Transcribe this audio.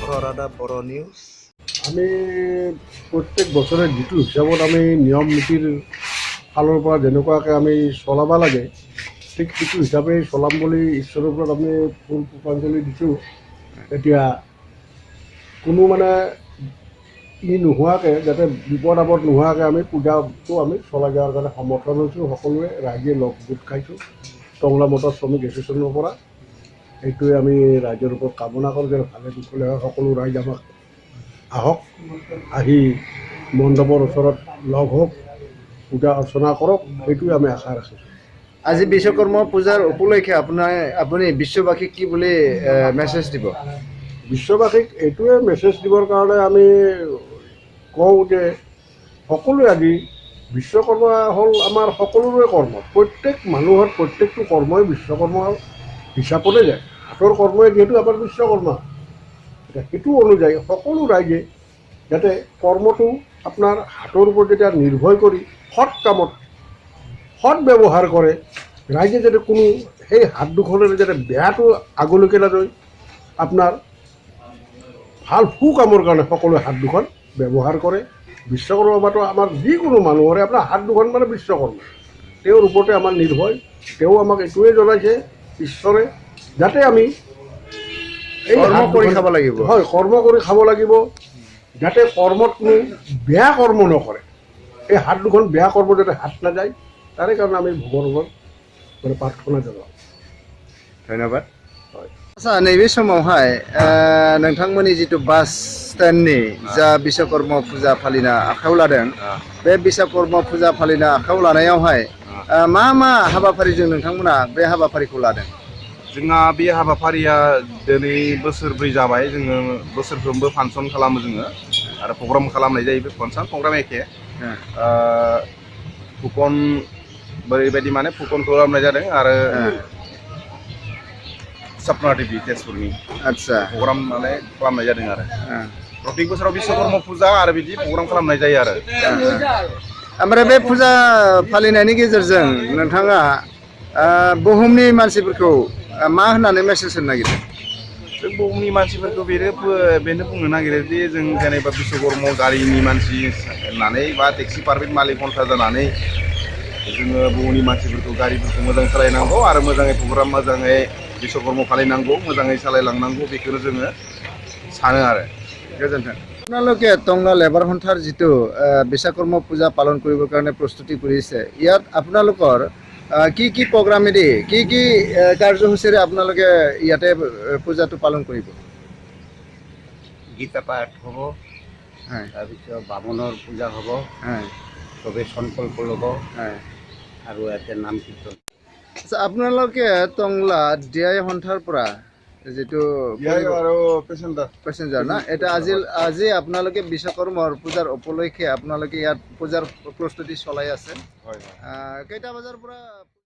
খৰাদা বড় news. আমি প্ৰত্যেক বছৰে যিটো হিচাপত আমি নিয়ম নীতিৰ ফালৰ পৰা যেনেকুৱাকৈ আমি চলাব লাগে ঠিক সেইটো হিচাপে চলাম বুলি ঈশ্বৰৰ ওপৰত আমি ফুল পুষ্পাঞ্জলি দিছোঁ। এতিয়া কোনো মানে নোহোৱাকৈ যাতে বিপদ আপদ নোহোৱাকৈ আমি পূজাটো আমি চলাই যোৱাৰ কাৰণে সমৰ্থন হৈছোঁ। সকলোৱে ৰাইজে লগ গোট খাইছোঁ টংলা মটৰ শ্ৰমিক এছ'চিয়েশ্যনৰ পৰা। সেইটোৱে আমি ৰাইজৰ ওপৰত কামনা কৰোঁ যে ভালে কুশলে হয় সকলো ৰাইজ আমাক আহক, আহি মণ্ডপৰ ওচৰত লগ হওক, পূজা অৰ্চনা কৰক, সেইটোৱে আমি আশা ৰাখিছোঁ। আজি বিশ্বকৰ্মা পূজাৰ উপলক্ষে আপুনি বিশ্ববাসীক কি বুলি মেছেজ দিব? বিশ্ববাসীক এইটোৱে মেছেজ দিবৰ কাৰণে আমি কওঁ যে সকলোৱে আজি বিশ্বকৰ্মা হ'ল আমাৰ সকলোৰে কৰ্ম। প্ৰত্যেক মানুহৰ প্ৰত্যেকটো কৰ্মই বিশ্বকৰ্মাৰ হিচাপতে যায়। হাতৰ কৰ্মই যিহেতু আমাৰ বিশ্বকৰ্মা, এতিয়া সেইটো অনুযায়ী সকলো ৰাইজে যাতে কৰ্মটো আপোনাৰ হাতৰ ওপৰত যেতিয়া নিৰ্ভৰ কৰি সৎ কামত সৎ ব্যৱহাৰ কৰে, ৰাইজে যাতে কোনো সেই হাত দুখনেৰে যাতে বেয়াটো আগলৈকে নাযায়, আপোনাৰ ভাল সু কামৰ কাৰণে সকলোৱে হাত দুখন ব্যৱহাৰ কৰে। বিশ্বকৰ্মাটো আমাৰ যিকোনো মানুহৰে আপোনাৰ হাত দুখন মানে বিশ্বকৰ্মা, তেওঁৰ ওপৰতে আমাৰ নিৰ্ভয়। তেওঁ আমাক এইটোৱে জনাইছে ঈশ্বৰে যাতে আমি এই কৰ্ম কৰি খাব লাগিব। হয়, কৰ্ম কৰি খাব লাগিব, যাতে কৰ্মত কোনো বেয়া কৰ্ম নকৰে। এই হাত দুখন বেয়া কৰ্ম যাতে হাত নাযায়, তাৰে কাৰণে আমি ভগৱানৰ মানে প্ৰাৰ্থনা জনাওঁ। ধন্যবাদ। হয়। आच्छा, नैबे समावहाय नोंथांमोननि जितु बास स्टेन्डनि जा बिश्वकर्मा फुजा फालिनो आखायाव लादों, बे बिश्वकर्मा फुजा फालिनो आखायाव लानायावहाय मा हाबाफारिजों नोंथांमोना बे हाबाफारिखौ लादों? जोंहा बे हाबाफारिया दिनै बोसोरब्रै जाबाय। जोङो बोसोरफ्रोमबो फांसन खालामो जोङो आरो प्रग्राम खालामनाय जायो। बे फांसन प्रग्राम एखे फुकन ओरैबायदि माने फुकनखौ खालामनाय जादों आरो सपना टिभि तेजपुरनि आच्छा प्रग्राम माने खालामनाय जादों आरो प्रत्येक बोसोराव बिश्वकर्मा फुजा आरो बिदि प्रग्राम खालामनाय जायो आरो। ओमफ्राय बे फुजा फालिनायनि गेजेरजों नोंथाङा बुहुमनि मानसिफोरखौ मा होननानै मेसेज होनो नागिरदों? जों बुहुमनि मानसिफोरखौ बेनो बुंनो नागिरो दि जों जेनेबा बिश्वकर्मा गारिनि मानसि होननानै बा टेक्सि पार्मिट मालिक कन्ट्रा जानानै जोङो बुहुमनि मानसिफोरखौ गारिफोरखौ मोजां सालायनांगौ आरो मोजाङै प्रग्राम मोजाङै बिश्वकर्मा फालिनांगौ, मोजाङै सालायलांनांगौ, बेखौनो जोङो सानो आरो। गोजोन्थों। আপোনালোকে টংলা লেবাৰ সন্থাৰ যিটো বিশ্বকৰ্মা পূজা পালন কৰিবৰ কাৰণে প্ৰস্তুতি কৰিছে, ইয়াত আপোনালোকৰ কি প্ৰগ্ৰামেদি কি কাৰ্যসূচীৰে আপোনালোকে ইয়াতে পূজাটো পালন কৰিব? গীতা পাঠ হ'ব, তাৰপিছত বামুণৰ পূজা হ'ব, চবেই সংকল্প ল'ব আৰু ইয়াতে নাম কীৰ্তন। আচ্ছা, আপোনালোকে টংলা ডিআই সন্থাৰ পৰা যিটো আৰু পেচেঞ্জাৰ না, এটা আজি আপোনালোকে বিশ্বকৰ্মাৰ পূজাৰ উপলক্ষে আপোনালোকে ইয়াত পূজাৰ প্ৰস্তুতি চলাই আছে। কেইটা বজাৰ পৰা